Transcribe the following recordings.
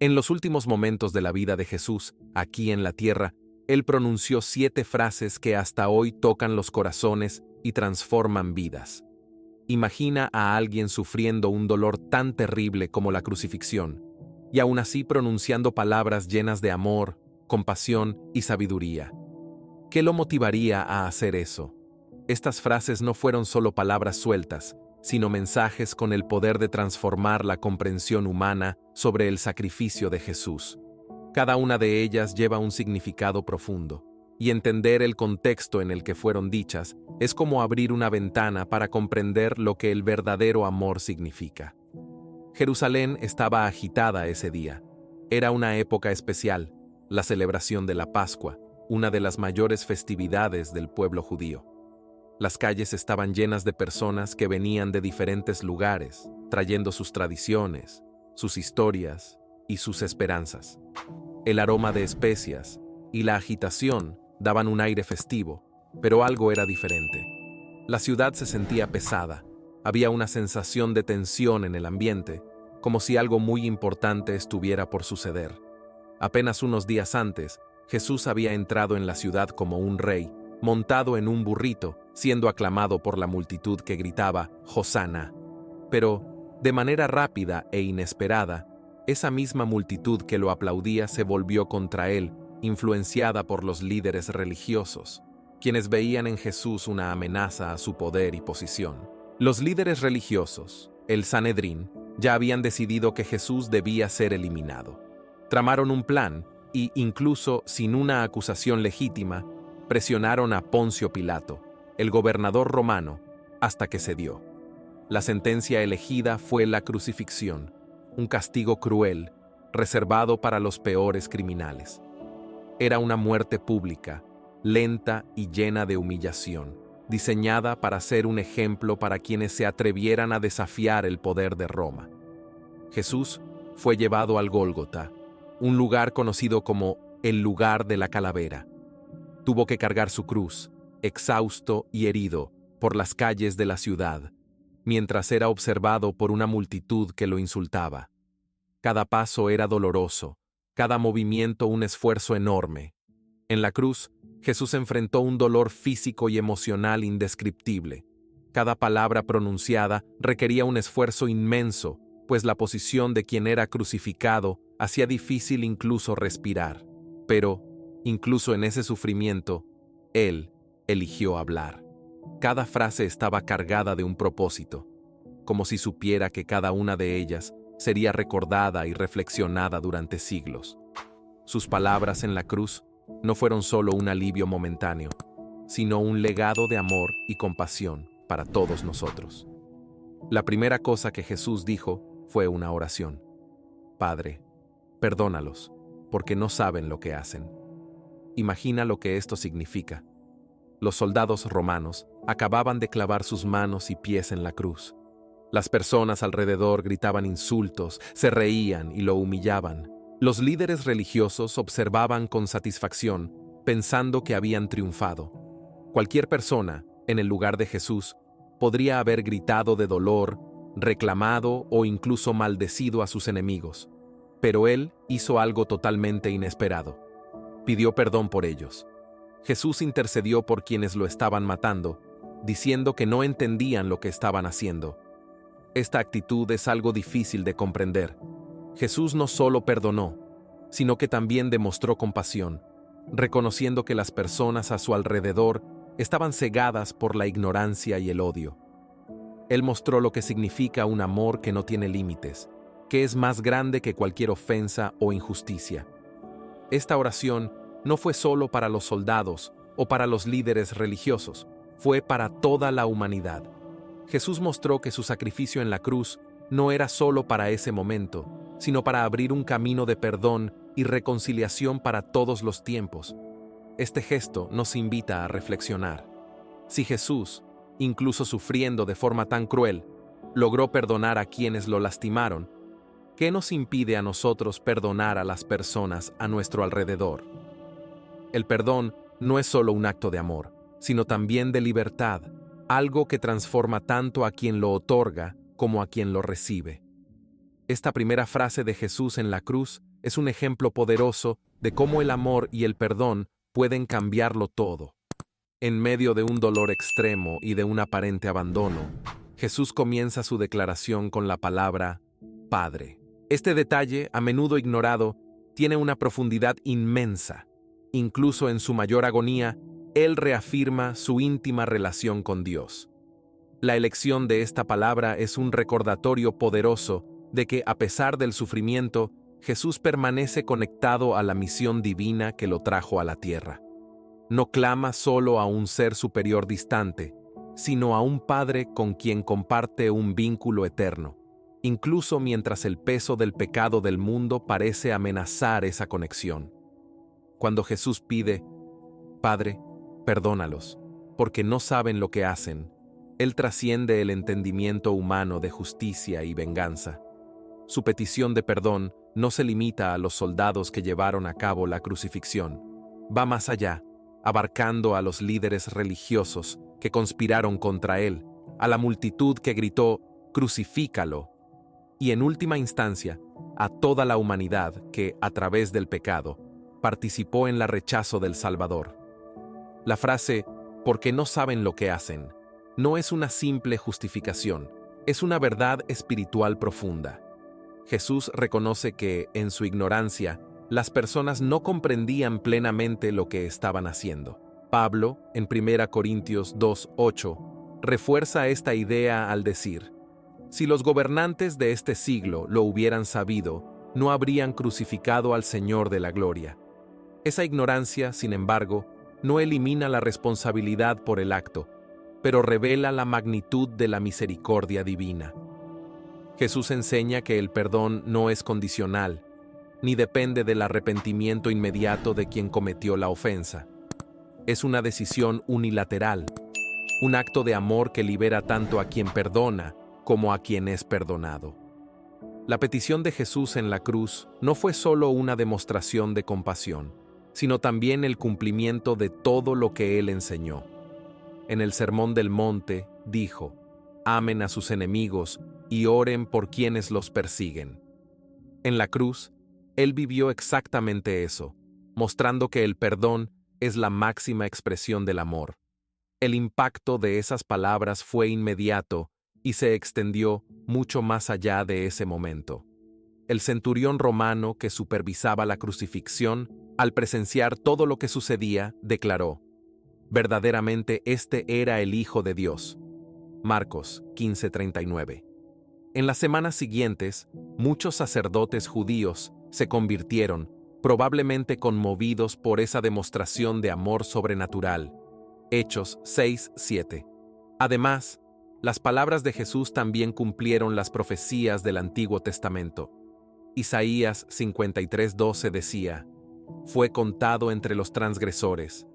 En los últimos momentos de la vida de Jesús, aquí en la tierra, Él pronunció 7 frases que hasta hoy tocan los corazones y transforman vidas. Imagina a alguien sufriendo un dolor tan terrible como la crucifixión, y aún así pronunciando palabras llenas de amor, compasión y sabiduría. ¿Qué lo motivaría a hacer eso? Estas frases no fueron solo palabras sueltas, sino mensajes con el poder de transformar la comprensión humana sobre el sacrificio de Jesús. Cada una de ellas lleva un significado profundo, y entender el contexto en el que fueron dichas es como abrir una ventana para comprender lo que el verdadero amor significa. Jerusalén estaba agitada ese día. Era una época especial, la celebración de la Pascua, una de las mayores festividades del pueblo judío. Las calles estaban llenas de personas que venían de diferentes lugares, trayendo sus tradiciones, sus historias y sus esperanzas. El aroma de especias y la agitación daban un aire festivo, pero algo era diferente. La ciudad se sentía pesada, había una sensación de tensión en el ambiente, como si algo muy importante estuviera por suceder. Apenas unos días antes, Jesús había entrado en la ciudad como un rey, montado en un burrito, siendo aclamado por la multitud que gritaba «Hosana». Pero, de manera rápida e inesperada, esa misma multitud que lo aplaudía se volvió contra él, influenciada por los líderes religiosos, quienes veían en Jesús una amenaza a su poder y posición. Los líderes religiosos, el Sanedrín, ya habían decidido que Jesús debía ser eliminado. Tramaron un plan y, incluso sin una acusación legítima, presionaron a Poncio Pilato, el gobernador romano, hasta que cedió. La sentencia elegida fue la crucifixión, un castigo cruel, reservado para los peores criminales. Era una muerte pública, lenta y llena de humillación, diseñada para ser un ejemplo para quienes se atrevieran a desafiar el poder de Roma. Jesús fue llevado al Gólgota, un lugar conocido como el lugar de la calavera. Tuvo que cargar su cruz, exhausto y herido, por las calles de la ciudad, mientras era observado por una multitud que lo insultaba. Cada paso era doloroso, cada movimiento un esfuerzo enorme. En la cruz, Jesús enfrentó un dolor físico y emocional indescriptible. Cada palabra pronunciada requería un esfuerzo inmenso, pues la posición de quien era crucificado hacía difícil incluso respirar. Pero, incluso en ese sufrimiento, Él eligió hablar. Cada frase estaba cargada de un propósito, como si supiera que cada una de ellas sería recordada y reflexionada durante siglos. Sus palabras en la cruz no fueron solo un alivio momentáneo, sino un legado de amor y compasión para todos nosotros. La primera cosa que Jesús dijo fue una oración. Padre, perdónalos, porque no saben lo que hacen. Imagina lo que esto significa. Los soldados romanos acababan de clavar sus manos y pies en la cruz. Las personas alrededor gritaban insultos, se reían y lo humillaban. Los líderes religiosos observaban con satisfacción, pensando que habían triunfado. Cualquier persona, en el lugar de Jesús, podría haber gritado de dolor, reclamado o incluso maldecido a sus enemigos. Pero él hizo algo totalmente inesperado. Pidió perdón por ellos. Jesús intercedió por quienes lo estaban matando, diciendo que no entendían lo que estaban haciendo. Esta actitud es algo difícil de comprender. Jesús no solo perdonó, sino que también demostró compasión, reconociendo que las personas a su alrededor estaban cegadas por la ignorancia y el odio. Él mostró lo que significa un amor que no tiene límites, que es más grande que cualquier ofensa o injusticia. Esta oración no fue solo para los soldados o para los líderes religiosos, fue para toda la humanidad. Jesús mostró que su sacrificio en la cruz no era solo para ese momento, sino para abrir un camino de perdón y reconciliación para todos los tiempos. Este gesto nos invita a reflexionar. Si Jesús, incluso sufriendo de forma tan cruel, logró perdonar a quienes lo lastimaron, ¿qué nos impide a nosotros perdonar a las personas a nuestro alrededor? El perdón no es solo un acto de amor, sino también de libertad, algo que transforma tanto a quien lo otorga como a quien lo recibe. Esta primera frase de Jesús en la cruz es un ejemplo poderoso de cómo el amor y el perdón pueden cambiarlo todo. En medio de un dolor extremo y de un aparente abandono, Jesús comienza su declaración con la palabra Padre. Este detalle, a menudo ignorado, tiene una profundidad inmensa. Incluso en su mayor agonía, Él reafirma su íntima relación con Dios. La elección de esta palabra es un recordatorio poderoso de que, a pesar del sufrimiento, Jesús permanece conectado a la misión divina que lo trajo a la tierra. No clama solo a un ser superior distante, sino a un Padre con quien comparte un vínculo eterno, incluso mientras el peso del pecado del mundo parece amenazar esa conexión. Cuando Jesús pide, Padre, perdónalos, porque no saben lo que hacen, Él trasciende el entendimiento humano de justicia y venganza. Su petición de perdón no se limita a los soldados que llevaron a cabo la crucifixión. Va más allá, abarcando a los líderes religiosos que conspiraron contra Él, a la multitud que gritó, «Crucifícalo», y en última instancia, a toda la humanidad que, a través del pecado, participó en el rechazo del Salvador. La frase, «porque no saben lo que hacen», no es una simple justificación, es una verdad espiritual profunda. Jesús reconoce que, en su ignorancia, las personas no comprendían plenamente lo que estaban haciendo. Pablo, en 1 Corintios 2:8, refuerza esta idea al decir, «Si los gobernantes de este siglo lo hubieran sabido, no habrían crucificado al Señor de la gloria». Esa ignorancia, sin embargo, no elimina la responsabilidad por el acto, pero revela la magnitud de la misericordia divina. Jesús enseña que el perdón no es condicional, ni depende del arrepentimiento inmediato de quien cometió la ofensa. Es una decisión unilateral, un acto de amor que libera tanto a quien perdona como a quien es perdonado. La petición de Jesús en la cruz no fue solo una demostración de compasión, sino también el cumplimiento de todo lo que Él enseñó. En el Sermón del Monte dijo, «Amen a sus enemigos y oren por quienes los persiguen». En la cruz, Él vivió exactamente eso, mostrando que el perdón es la máxima expresión del amor. El impacto de esas palabras fue inmediato y se extendió mucho más allá de ese momento. El centurión romano que supervisaba la crucifixión, al presenciar todo lo que sucedía, declaró, «Verdaderamente este era el Hijo de Dios». Marcos 15:39. En las semanas siguientes, muchos sacerdotes judíos se convirtieron, probablemente conmovidos por esa demostración de amor sobrenatural. Hechos 6:7. Además, las palabras de Jesús también cumplieron las profecías del Antiguo Testamento. Isaías 53:12 decía, «Fue contado entre los transgresores».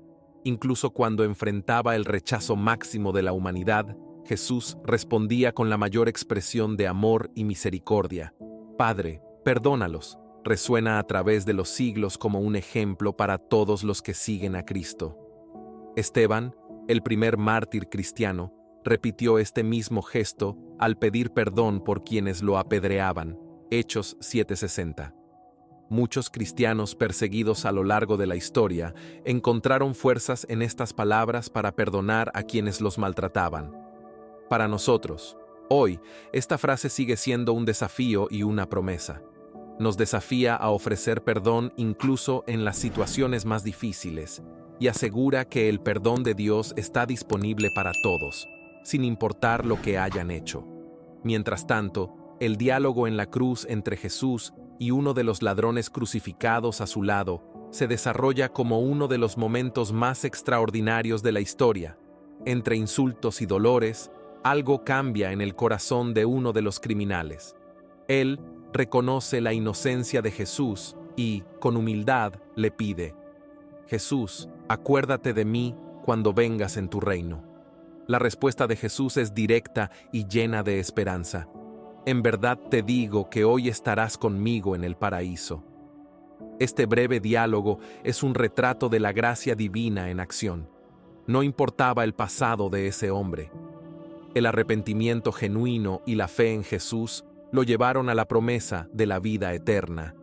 Incluso cuando enfrentaba el rechazo máximo de la humanidad, Jesús respondía con la mayor expresión de amor y misericordia. «Padre, perdónalos», resuena a través de los siglos como un ejemplo para todos los que siguen a Cristo. Esteban, el primer mártir cristiano, repitió este mismo gesto al pedir perdón por quienes lo apedreaban. Hechos 7:60. Muchos cristianos perseguidos a lo largo de la historia encontraron fuerzas en estas palabras para perdonar a quienes los maltrataban. Para nosotros, hoy, esta frase sigue siendo un desafío y una promesa. Nos desafía a ofrecer perdón incluso en las situaciones más difíciles, y asegura que el perdón de Dios está disponible para todos, sin importar lo que hayan hecho. Mientras tanto, el diálogo en la cruz entre Jesús y uno de los ladrones crucificados a su lado se desarrolla como uno de los momentos más extraordinarios de la historia. Entre insultos y dolores, algo cambia en el corazón de uno de los criminales. Él reconoce la inocencia de Jesús y, con humildad, le pide, «Jesús, acuérdate de mí cuando vengas en tu reino». La respuesta de Jesús es directa y llena de esperanza. «En verdad te digo que hoy estarás conmigo en el paraíso». Este breve diálogo es un retrato de la gracia divina en acción. No importaba el pasado de ese hombre. El arrepentimiento genuino y la fe en Jesús lo llevaron a la promesa de la vida eterna.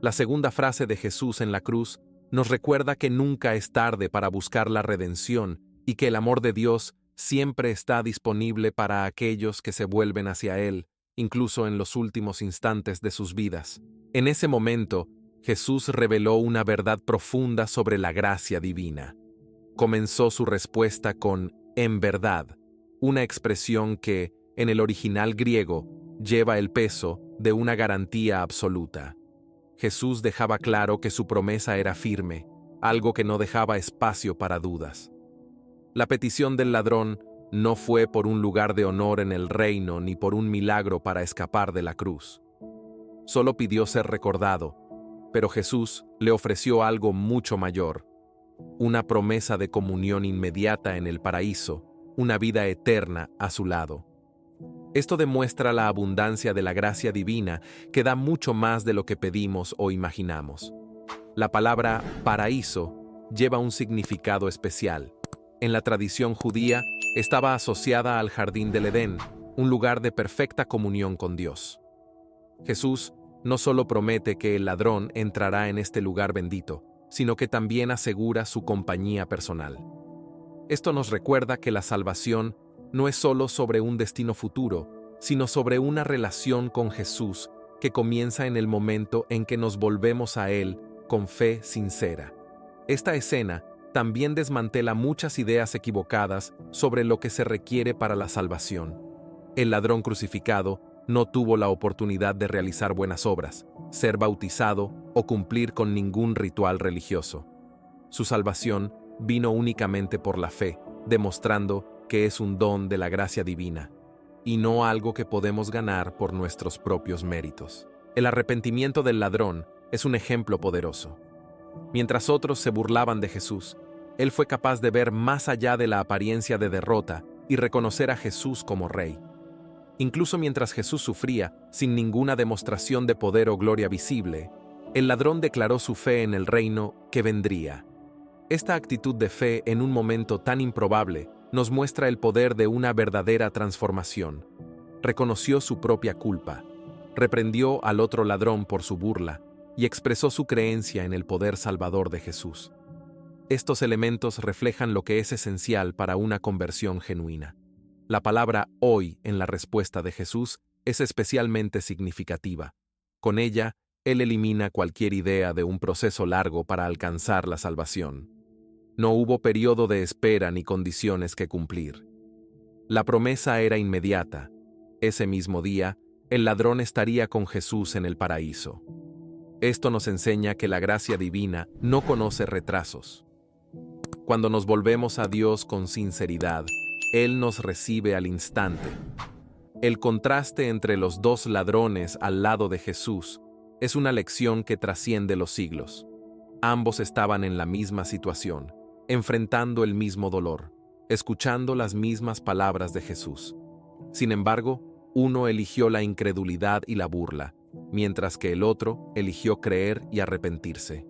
La segunda frase de Jesús en la cruz nos recuerda que nunca es tarde para buscar la redención y que el amor de Dios siempre está disponible para aquellos que se vuelven hacia Él, incluso en los últimos instantes de sus vidas. En ese momento, Jesús reveló una verdad profunda sobre la gracia divina. Comenzó su respuesta con «en verdad», una expresión que, en el original griego, lleva el peso de una garantía absoluta. Jesús dejaba claro que su promesa era firme, algo que no dejaba espacio para dudas. La petición del ladrón no fue por un lugar de honor en el reino ni por un milagro para escapar de la cruz. Solo pidió ser recordado, pero Jesús le ofreció algo mucho mayor, una promesa de comunión inmediata en el paraíso, una vida eterna a su lado. Esto demuestra la abundancia de la gracia divina que da mucho más de lo que pedimos o imaginamos. La palabra paraíso lleva un significado especial. En la tradición judía estaba asociada al jardín del Edén, un lugar de perfecta comunión con Dios. Jesús no solo promete que el ladrón entrará en este lugar bendito, sino que también asegura su compañía personal. Esto nos recuerda que la salvación no es solo sobre un destino futuro, sino sobre una relación con Jesús que comienza en el momento en que nos volvemos a Él con fe sincera. Esta escena también desmantela muchas ideas equivocadas sobre lo que se requiere para la salvación. El ladrón crucificado no tuvo la oportunidad de realizar buenas obras, ser bautizado o cumplir con ningún ritual religioso. Su salvación vino únicamente por la fe, demostrando que es un don de la gracia divina, y no algo que podemos ganar por nuestros propios méritos. El arrepentimiento del ladrón es un ejemplo poderoso. Mientras otros se burlaban de Jesús, él fue capaz de ver más allá de la apariencia de derrota y reconocer a Jesús como Rey. Incluso mientras Jesús sufría, sin ninguna demostración de poder o gloria visible, el ladrón declaró su fe en el reino que vendría. Esta actitud de fe en un momento tan improbable nos muestra el poder de una verdadera transformación. Reconoció su propia culpa, reprendió al otro ladrón por su burla y expresó su creencia en el poder salvador de Jesús. Estos elementos reflejan lo que es esencial para una conversión genuina. La palabra «hoy» en la respuesta de Jesús es especialmente significativa. Con ella, Él elimina cualquier idea de un proceso largo para alcanzar la salvación. No hubo periodo de espera ni condiciones que cumplir. La promesa era inmediata. Ese mismo día, el ladrón estaría con Jesús en el paraíso. Esto nos enseña que la gracia divina no conoce retrasos. Cuando nos volvemos a Dios con sinceridad, Él nos recibe al instante. El contraste entre los dos ladrones al lado de Jesús es una lección que trasciende los siglos. Ambos estaban en la misma situación, enfrentando el mismo dolor, escuchando las mismas palabras de Jesús. Sin embargo, uno eligió la incredulidad y la burla, mientras que el otro eligió creer y arrepentirse.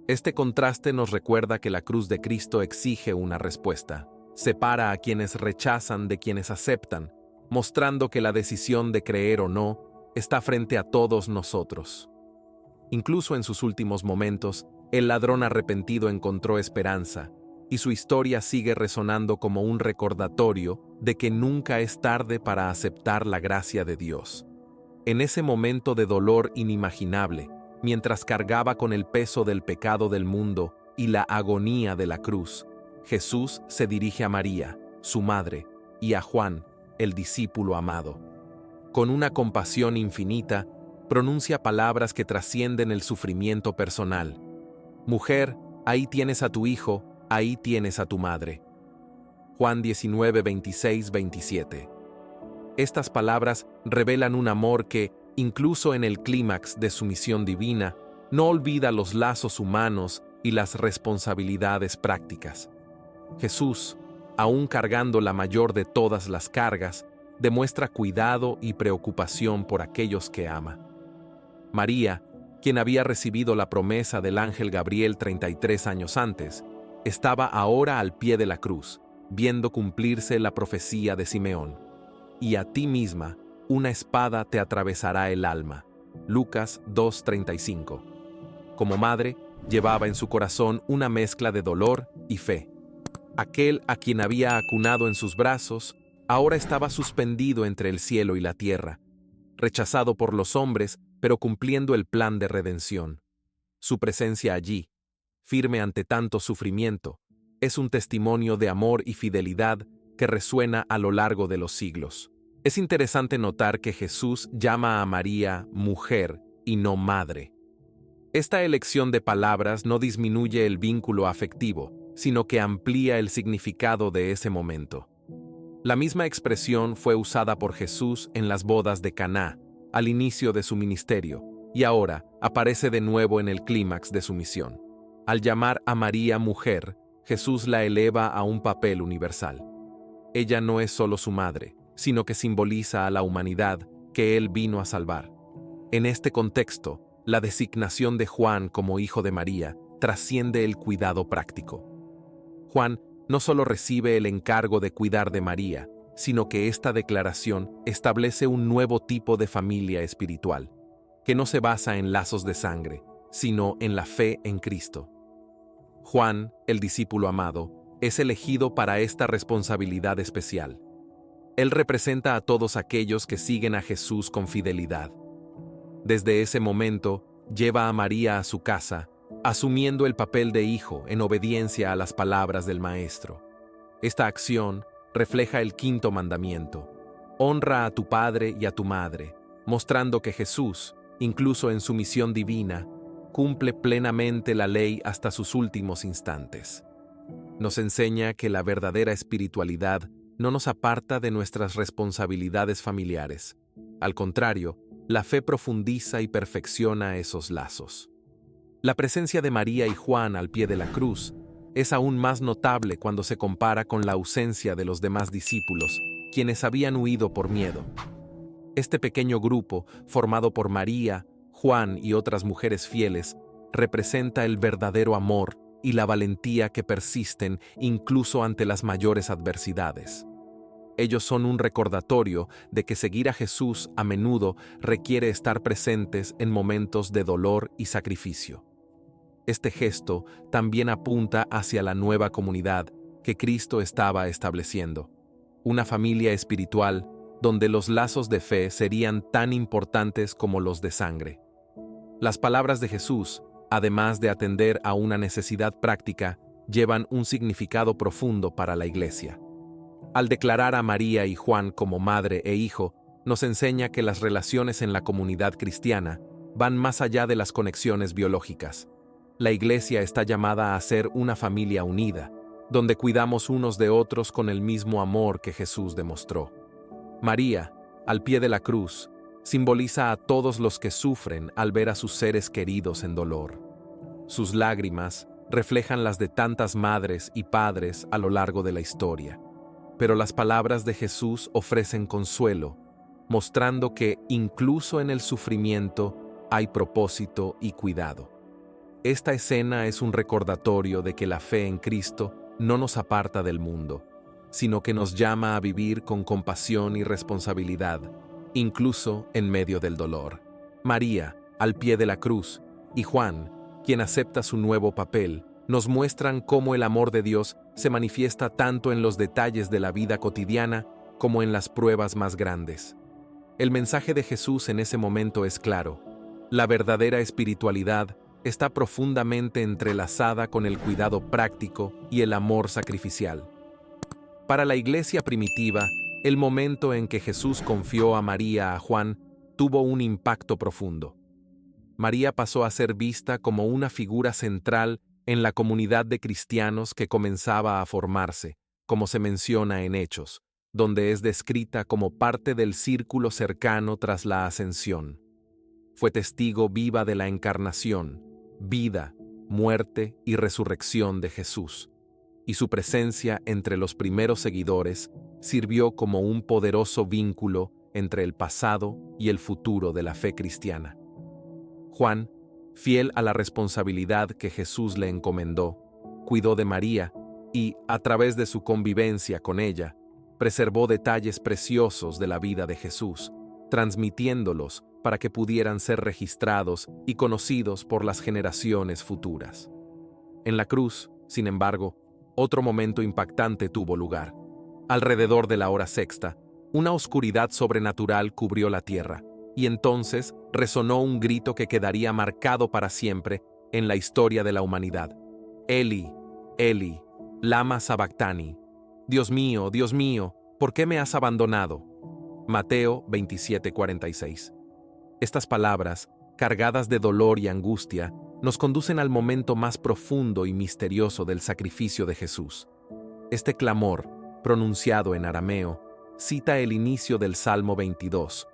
Este contraste nos recuerda que la cruz de Cristo exige una respuesta. Separa a quienes rechazan de quienes aceptan, mostrando que la decisión de creer o no está frente a todos nosotros. Incluso en sus últimos momentos, el ladrón arrepentido encontró esperanza, y su historia sigue resonando como un recordatorio de que nunca es tarde para aceptar la gracia de Dios. En ese momento de dolor inimaginable, mientras cargaba con el peso del pecado del mundo y la agonía de la cruz, Jesús se dirige a María, su madre, y a Juan, el discípulo amado. Con una compasión infinita, pronuncia palabras que trascienden el sufrimiento personal. Mujer, ahí tienes a tu hijo, ahí tienes a tu madre. Juan 19, 26, 27. Estas palabras revelan un amor que, incluso en el clímax de su misión divina, no olvida los lazos humanos y las responsabilidades prácticas. Jesús, aún cargando la mayor de todas las cargas, demuestra cuidado y preocupación por aquellos que ama. María, quien había recibido la promesa del ángel Gabriel 33 años antes, estaba ahora al pie de la cruz, viendo cumplirse la profecía de Simeón. Y a ti misma, una espada te atravesará el alma. Lucas 2:35. Como madre, llevaba en su corazón una mezcla de dolor y fe. Aquel a quien había acunado en sus brazos, ahora estaba suspendido entre el cielo y la tierra, rechazado por los hombres, pero cumpliendo el plan de redención. Su presencia allí, firme ante tanto sufrimiento, es un testimonio de amor y fidelidad que resuena a lo largo de los siglos. Es interesante notar que Jesús llama a María mujer y no madre. Esta elección de palabras no disminuye el vínculo afectivo, sino que amplía el significado de ese momento. La misma expresión fue usada por Jesús en las bodas de Caná, al inicio de su ministerio, y ahora aparece de nuevo en el clímax de su misión. Al llamar a María mujer, Jesús la eleva a un papel universal. Ella no es solo su madre, sino que simboliza a la humanidad que Él vino a salvar. En este contexto, la designación de Juan como hijo de María trasciende el cuidado práctico. Juan no solo recibe el encargo de cuidar de María, sino que esta declaración establece un nuevo tipo de familia espiritual, que no se basa en lazos de sangre, sino en la fe en Cristo. Juan, el discípulo amado, es elegido para esta responsabilidad especial. Él representa a todos aquellos que siguen a Jesús con fidelidad. Desde ese momento, lleva a María a su casa, asumiendo el papel de hijo en obediencia a las palabras del Maestro. Esta acción refleja el quinto mandamiento: honra a tu padre y a tu madre, mostrando que Jesús, incluso en su misión divina, cumple plenamente la ley hasta sus últimos instantes. Nos enseña que la verdadera espiritualidad no nos aparta de nuestras responsabilidades familiares. Al contrario, la fe profundiza y perfecciona esos lazos. La presencia de María y Juan al pie de la cruz es aún más notable cuando se compara con la ausencia de los demás discípulos, quienes habían huido por miedo. Este pequeño grupo, formado por María, Juan y otras mujeres fieles, representa el verdadero amor y la valentía que persisten incluso ante las mayores adversidades. Ellos son un recordatorio de que seguir a Jesús a menudo requiere estar presentes en momentos de dolor y sacrificio. Este gesto también apunta hacia la nueva comunidad que Cristo estaba estableciendo, una familia espiritual donde los lazos de fe serían tan importantes como los de sangre. Las palabras de Jesús, además de atender a una necesidad práctica, llevan un significado profundo para la Iglesia. Al declarar a María y Juan como madre e hijo, nos enseña que las relaciones en la comunidad cristiana van más allá de las conexiones biológicas. La Iglesia está llamada a ser una familia unida, donde cuidamos unos de otros con el mismo amor que Jesús demostró. María, al pie de la cruz, simboliza a todos los que sufren al ver a sus seres queridos en dolor. Sus lágrimas reflejan las de tantas madres y padres a lo largo de la historia. Pero las palabras de Jesús ofrecen consuelo, mostrando que incluso en el sufrimiento hay propósito y cuidado. Esta escena es un recordatorio de que la fe en Cristo no nos aparta del mundo, sino que nos llama a vivir con compasión y responsabilidad, incluso en medio del dolor. María, al pie de la cruz, y Juan, quien acepta su nuevo papel, nos muestran cómo el amor de Dios se manifiesta tanto en los detalles de la vida cotidiana como en las pruebas más grandes. El mensaje de Jesús en ese momento es claro: la verdadera espiritualidad está profundamente entrelazada con el cuidado práctico y el amor sacrificial. Para la Iglesia primitiva, el momento en que Jesús confió a María a Juan tuvo un impacto profundo. María pasó a ser vista como una figura central en la comunidad de cristianos que comenzaba a formarse, como se menciona en Hechos, donde es descrita como parte del círculo cercano tras la ascensión. Fue testigo viva de la encarnación, vida, muerte y resurrección de Jesús, y su presencia entre los primeros seguidores sirvió como un poderoso vínculo entre el pasado y el futuro de la fe cristiana. Juan, fiel a la responsabilidad que Jesús le encomendó, cuidó de María y, a través de su convivencia con ella, preservó detalles preciosos de la vida de Jesús, transmitiéndolos para que pudieran ser registrados y conocidos por las generaciones futuras. En la cruz, sin embargo, otro momento impactante tuvo lugar. Alrededor de la hora sexta, una oscuridad sobrenatural cubrió la tierra, y entonces resonó un grito que quedaría marcado para siempre en la historia de la humanidad. Eli, Eli, lama sabactani. Dios mío, ¿por qué me has abandonado? Mateo 27:46. Estas palabras, cargadas de dolor y angustia, nos conducen al momento más profundo y misterioso del sacrificio de Jesús. Este clamor, pronunciado en arameo, cita el inicio del Salmo 22,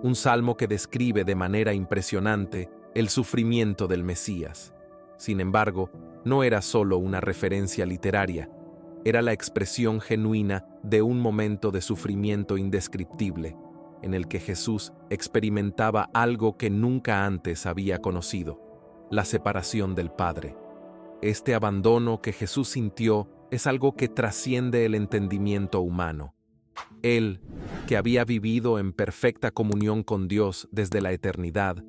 un salmo que describe de manera impresionante el sufrimiento del Mesías. Sin embargo, no era solo una referencia literaria, era la expresión genuina de un momento de sufrimiento indescriptible, en el que Jesús experimentaba algo que nunca antes había conocido: la separación del Padre. Este abandono que Jesús sintió es algo que trasciende el entendimiento humano. Él, que había vivido en perfecta comunión con Dios desde la eternidad,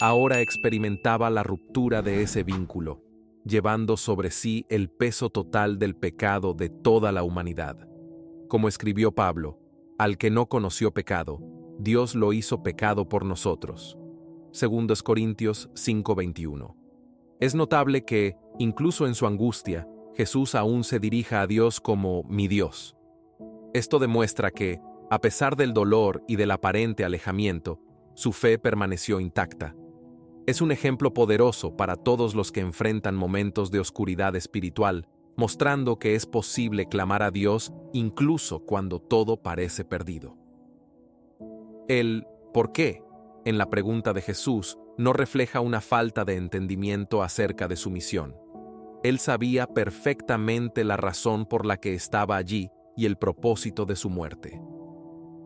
ahora experimentaba la ruptura de ese vínculo, llevando sobre sí el peso total del pecado de toda la humanidad. Como escribió Pablo, al que no conoció pecado, Dios lo hizo pecado por nosotros. 2 Corintios 5:21. Es notable que, incluso en su angustia, Jesús aún se dirija a Dios como mi Dios. Esto demuestra que, a pesar del dolor y del aparente alejamiento, su fe permaneció intacta. Es un ejemplo poderoso para todos los que enfrentan momentos de oscuridad espiritual, mostrando que es posible clamar a Dios incluso cuando todo parece perdido. El ¿por qué?, en la pregunta de Jesús, no refleja una falta de entendimiento acerca de su misión. Él sabía perfectamente la razón por la que estaba allí y el propósito de su muerte.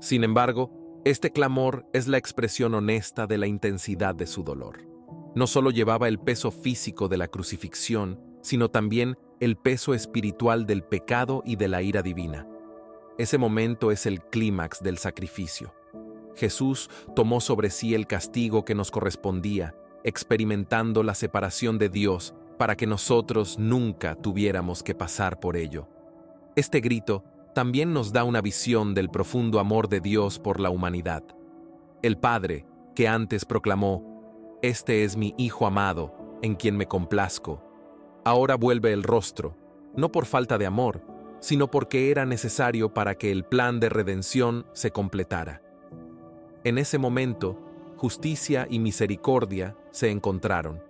Sin embargo, este clamor es la expresión honesta de la intensidad de su dolor. No solo llevaba el peso físico de la crucifixión, sino también el peso espiritual del pecado y de la ira divina. Ese momento es el clímax del sacrificio. Jesús tomó sobre sí el castigo que nos correspondía, experimentando la separación de Dios para que nosotros nunca tuviéramos que pasar por ello. Este grito también nos da una visión del profundo amor de Dios por la humanidad. El Padre, que antes proclamó: «Este es mi Hijo amado, en quien me complazco», ahora vuelve el rostro, no por falta de amor, sino porque era necesario para que el plan de redención se completara. En ese momento, justicia y misericordia se encontraron.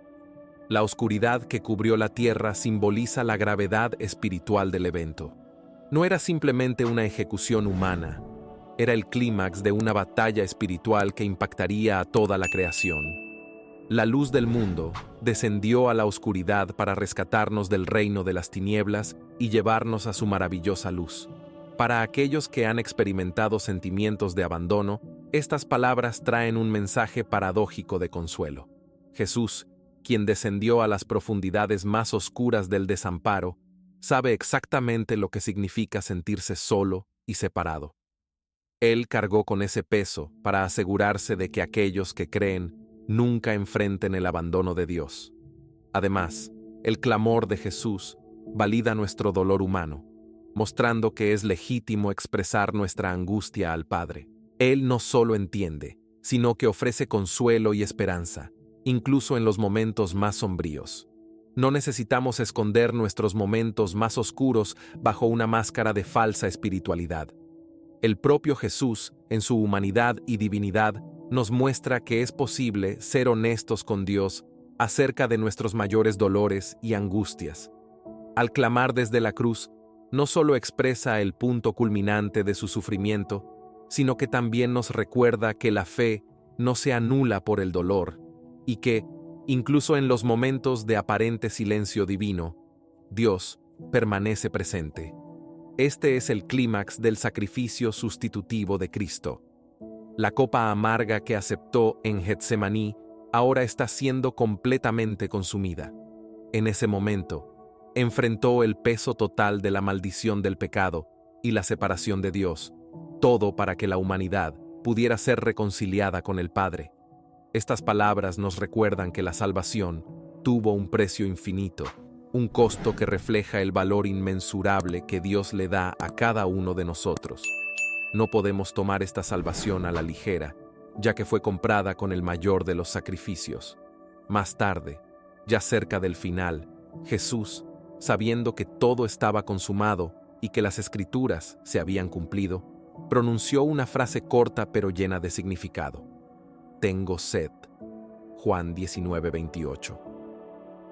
La oscuridad que cubrió la tierra simboliza la gravedad espiritual del evento. No era simplemente una ejecución humana, era el clímax de una batalla espiritual que impactaría a toda la creación. La luz del mundo descendió a la oscuridad para rescatarnos del reino de las tinieblas y llevarnos a su maravillosa luz. Para aquellos que han experimentado sentimientos de abandono, estas palabras traen un mensaje paradójico de consuelo. Jesús, quien descendió a las profundidades más oscuras del desamparo, sabe exactamente lo que significa sentirse solo y separado. Él cargó con ese peso para asegurarse de que aquellos que creen nunca enfrenten el abandono de Dios. Además, el clamor de Jesús valida nuestro dolor humano, mostrando que es legítimo expresar nuestra angustia al Padre. Él no solo entiende, sino que ofrece consuelo y esperanza, incluso en los momentos más sombríos. No necesitamos esconder nuestros momentos más oscuros bajo una máscara de falsa espiritualidad. El propio Jesús, en su humanidad y divinidad, nos muestra que es posible ser honestos con Dios acerca de nuestros mayores dolores y angustias. Al clamar desde la cruz, no solo expresa el punto culminante de su sufrimiento, sino que también nos recuerda que la fe no se anula por el dolor y que, incluso en los momentos de aparente silencio divino, Dios permanece presente. Este es el clímax del sacrificio sustitutivo de Cristo. La copa amarga que aceptó en Getsemaní ahora está siendo completamente consumida. En ese momento, enfrentó el peso total de la maldición del pecado y la separación de Dios, todo para que la humanidad pudiera ser reconciliada con el Padre. Estas palabras nos recuerdan que la salvación tuvo un precio infinito, un costo que refleja el valor inmensurable que Dios le da a cada uno de nosotros. No podemos tomar esta salvación a la ligera, ya que fue comprada con el mayor de los sacrificios. Más tarde, ya cerca del final, Jesús, sabiendo que todo estaba consumado y que las Escrituras se habían cumplido, pronunció una frase corta pero llena de significado. Tengo sed. Juan 19:28.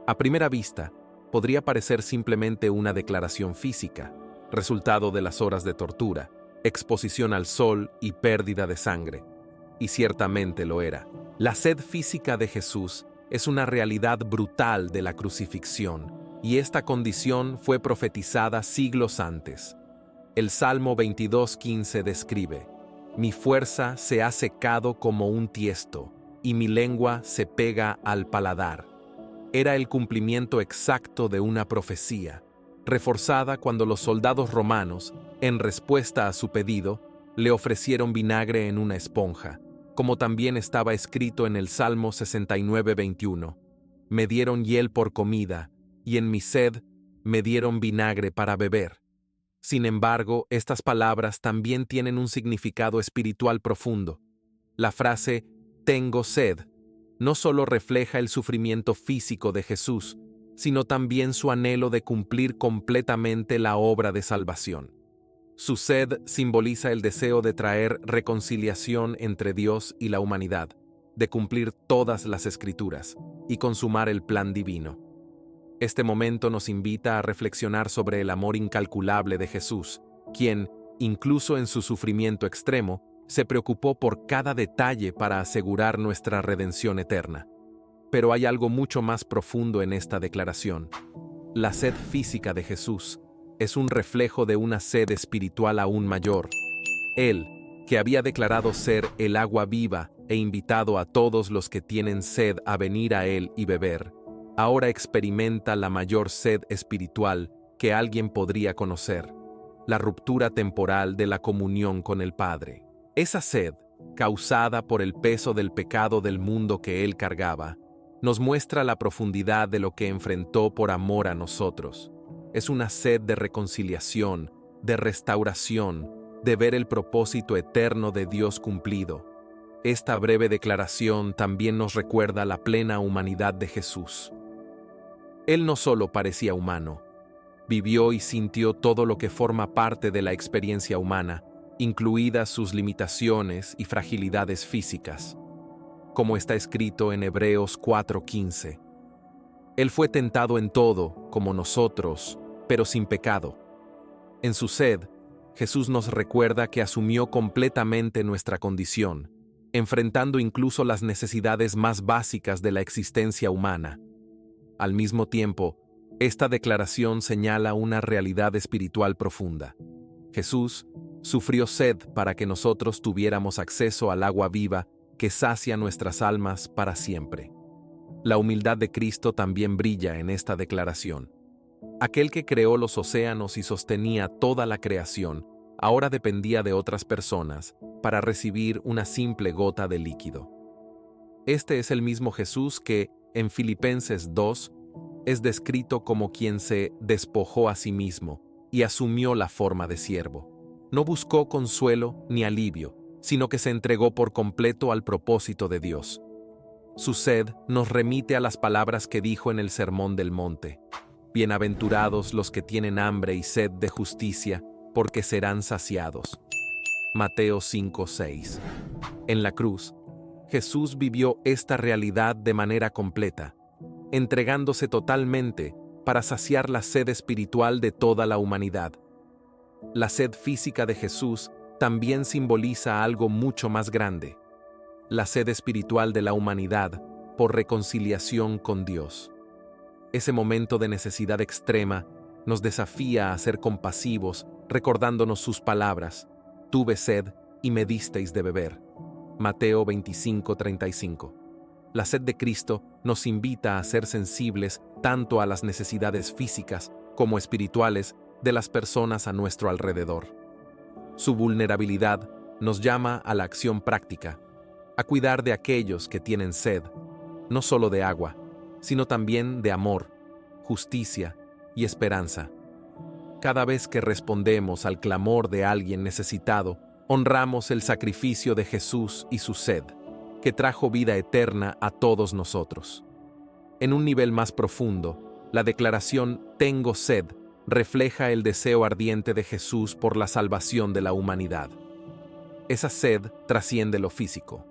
A primera vista, podría parecer simplemente una declaración física, resultado de las horas de tortura, exposición al sol y pérdida de sangre. Y ciertamente lo era. La sed física de Jesús es una realidad brutal de la crucifixión, y esta condición fue profetizada siglos antes. El Salmo 22:15 describe: Mi fuerza se ha secado como un tiesto, y mi lengua se pega al paladar. Era el cumplimiento exacto de una profecía, reforzada cuando los soldados romanos, en respuesta a su pedido, le ofrecieron vinagre en una esponja, como también estaba escrito en el Salmo 69:21. Me dieron hiel por comida, y en mi sed me dieron vinagre para beber. Sin embargo, estas palabras también tienen un significado espiritual profundo. La frase «tengo sed» no solo refleja el sufrimiento físico de Jesús, sino también su anhelo de cumplir completamente la obra de salvación. Su sed simboliza el deseo de traer reconciliación entre Dios y la humanidad, de cumplir todas las Escrituras y consumar el plan divino. Este momento nos invita a reflexionar sobre el amor incalculable de Jesús, quien, incluso en su sufrimiento extremo, se preocupó por cada detalle para asegurar nuestra redención eterna. Pero hay algo mucho más profundo en esta declaración. La sed física de Jesús es un reflejo de una sed espiritual aún mayor. Él, que había declarado ser el agua viva e invitado a todos los que tienen sed a venir a Él y beber, ahora experimenta la mayor sed espiritual que alguien podría conocer: la ruptura temporal de la comunión con el Padre. Esa sed, causada por el peso del pecado del mundo que Él cargaba, nos muestra la profundidad de lo que enfrentó por amor a nosotros. Es una sed de reconciliación, de restauración, de ver el propósito eterno de Dios cumplido. Esta breve declaración también nos recuerda la plena humanidad de Jesús. Él no solo parecía humano, vivió y sintió todo lo que forma parte de la experiencia humana, incluidas sus limitaciones y fragilidades físicas. Como está escrito en Hebreos 4:15. Él fue tentado en todo, como nosotros, pero sin pecado. En su sed, Jesús nos recuerda que asumió completamente nuestra condición, enfrentando incluso las necesidades más básicas de la existencia humana. Al mismo tiempo, esta declaración señala una realidad espiritual profunda. Jesús sufrió sed para que nosotros tuviéramos acceso al agua viva que sacia nuestras almas para siempre. La humildad de Cristo también brilla en esta declaración. Aquel que creó los océanos y sostenía toda la creación, ahora dependía de otras personas para recibir una simple gota de líquido. Este es el mismo Jesús que, en Filipenses 2, es descrito como quien se despojó a sí mismo y asumió la forma de siervo. No buscó consuelo ni alivio, sino que se entregó por completo al propósito de Dios. Su sed nos remite a las palabras que dijo en el Sermón del Monte: Bienaventurados los que tienen hambre y sed de justicia, porque serán saciados. Mateo 5:6. En la cruz, Jesús vivió esta realidad de manera completa, entregándose totalmente para saciar la sed espiritual de toda la humanidad. La sed física de Jesús también simboliza algo mucho más grande: la sed espiritual de la humanidad por reconciliación con Dios. Ese momento de necesidad extrema nos desafía a ser compasivos, recordándonos sus palabras: Tuve sed y me disteis de beber. Mateo 25:35. La sed de Cristo nos invita a ser sensibles tanto a las necesidades físicas como espirituales de las personas a nuestro alrededor. Su vulnerabilidad nos llama a la acción práctica, a cuidar de aquellos que tienen sed, no solo de agua, sino también de amor, justicia y esperanza. Cada vez que respondemos al clamor de alguien necesitado, honramos el sacrificio de Jesús y su sed, que trajo vida eterna a todos nosotros. En un nivel más profundo, la declaración «tengo sed» refleja el deseo ardiente de Jesús por la salvación de la humanidad. Esa sed trasciende lo físico.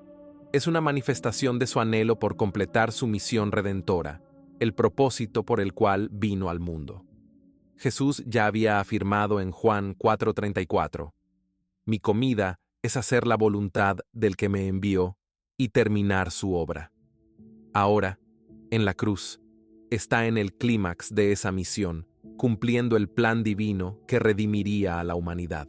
Es una manifestación de su anhelo por completar su misión redentora, el propósito por el cual vino al mundo. Jesús ya había afirmado en Juan 4:34, «Mi comida es hacer la voluntad del que me envió y terminar su obra». Ahora, en la cruz, está en el clímax de esa misión, cumpliendo el plan divino que redimiría a la humanidad.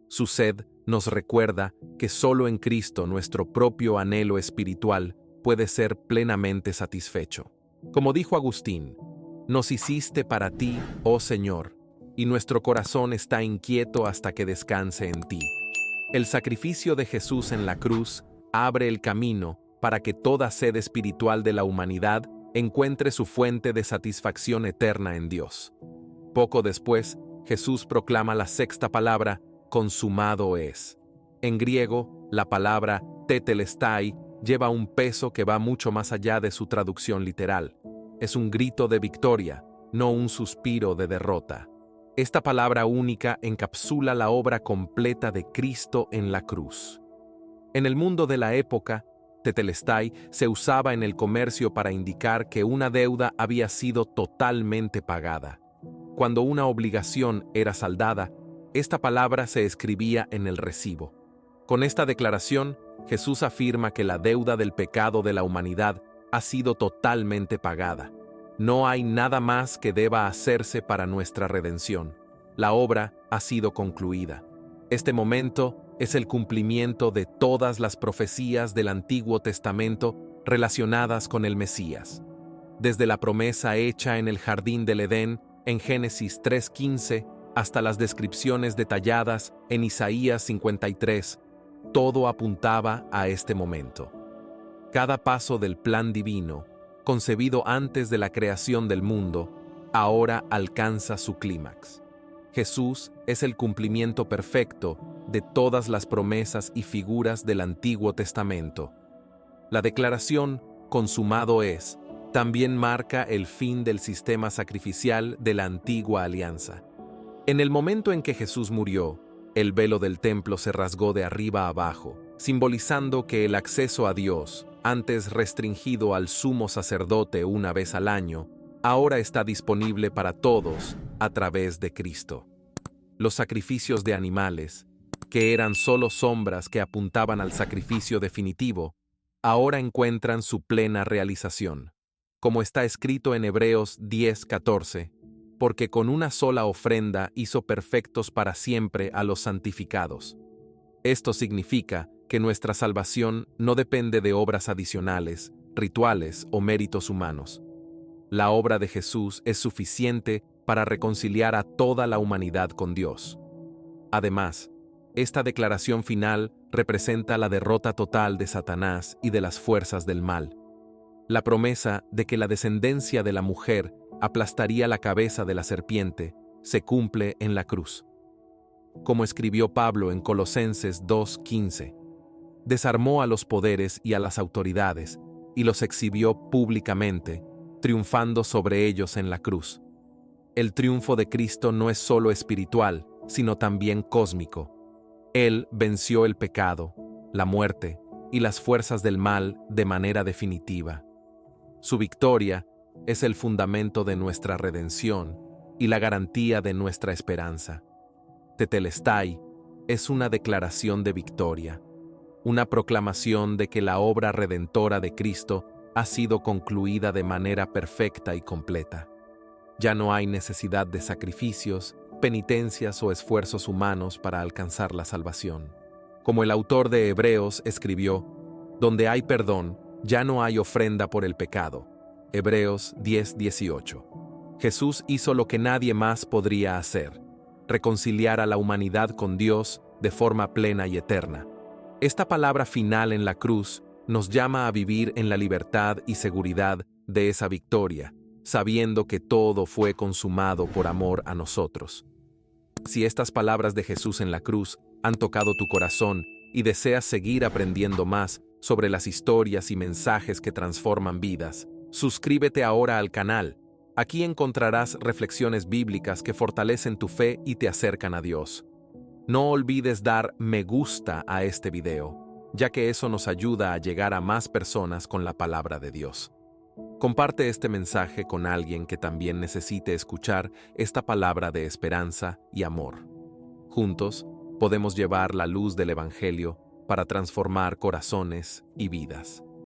Su sed nos recuerda que solo en Cristo nuestro propio anhelo espiritual puede ser plenamente satisfecho. Como dijo Agustín, «Nos hiciste para ti, oh Señor, y nuestro corazón está inquieto hasta que descanse en ti». El sacrificio de Jesús en la cruz abre el camino para que toda sed espiritual de la humanidad encuentre su fuente de satisfacción eterna en Dios. Poco después, Jesús proclama la sexta palabra, «consumado es». En griego, la palabra tetelestai lleva un peso que va mucho más allá de su traducción literal. Es un grito de victoria, no un suspiro de derrota. Esta palabra única encapsula la obra completa de Cristo en la cruz. En el mundo de la época, tetelestai se usaba en el comercio para indicar que una deuda había sido totalmente pagada. Cuando una obligación era saldada, esta palabra se escribía en el recibo. Con esta declaración, Jesús afirma que la deuda del pecado de la humanidad ha sido totalmente pagada. No hay nada más que deba hacerse para nuestra redención. La obra ha sido concluida. Este momento es el cumplimiento de todas las profecías del Antiguo Testamento relacionadas con el Mesías. Desde la promesa hecha en el jardín del Edén, en Génesis 3:15, hasta las descripciones detalladas en Isaías 53, todo apuntaba a este momento. Cada paso del plan divino, concebido antes de la creación del mundo, ahora alcanza su clímax. Jesús es el cumplimiento perfecto de todas las promesas y figuras del Antiguo Testamento. La declaración «consumado es» también marca el fin del sistema sacrificial de la antigua alianza. En el momento en que Jesús murió, el velo del templo se rasgó de arriba a abajo, simbolizando que el acceso a Dios, antes restringido al sumo sacerdote una vez al año, ahora está disponible para todos a través de Cristo. Los sacrificios de animales, que eran solo sombras que apuntaban al sacrificio definitivo, ahora encuentran su plena realización. Como está escrito en Hebreos 10:14, porque con una sola ofrenda hizo perfectos para siempre a los santificados. Esto significa que nuestra salvación no depende de obras adicionales, rituales o méritos humanos. La obra de Jesús es suficiente para reconciliar a toda la humanidad con Dios. Además, esta declaración final representa la derrota total de Satanás y de las fuerzas del mal. La promesa de que la descendencia de la mujer aplastaría la cabeza de la serpiente se cumple en la cruz. Como escribió Pablo en Colosenses 2:15, desarmó a los poderes y a las autoridades y los exhibió públicamente, triunfando sobre ellos en la cruz. El triunfo de Cristo no es solo espiritual, sino también cósmico. Él venció el pecado, la muerte y las fuerzas del mal de manera definitiva. Su victoria es el fundamento de nuestra redención y la garantía de nuestra esperanza. Tetelestai es una declaración de victoria, una proclamación de que la obra redentora de Cristo ha sido concluida de manera perfecta y completa. Ya no hay necesidad de sacrificios, penitencias o esfuerzos humanos para alcanzar la salvación. Como el autor de Hebreos escribió, donde hay perdón, ya no hay ofrenda por el pecado. Hebreos 10:18. Jesús hizo lo que nadie más podría hacer, reconciliar a la humanidad con Dios de forma plena y eterna. Esta palabra final en la cruz nos llama a vivir en la libertad y seguridad de esa victoria, sabiendo que todo fue consumado por amor a nosotros. Si estas palabras de Jesús en la cruz han tocado tu corazón y deseas seguir aprendiendo más sobre las historias y mensajes que transforman vidas, suscríbete ahora al canal. Aquí encontrarás reflexiones bíblicas que fortalecen tu fe y te acercan a Dios. No olvides dar me gusta a este video, ya que eso nos ayuda a llegar a más personas con la palabra de Dios. Comparte este mensaje con alguien que también necesite escuchar esta palabra de esperanza y amor. Juntos, podemos llevar la luz del Evangelio para transformar corazones y vidas.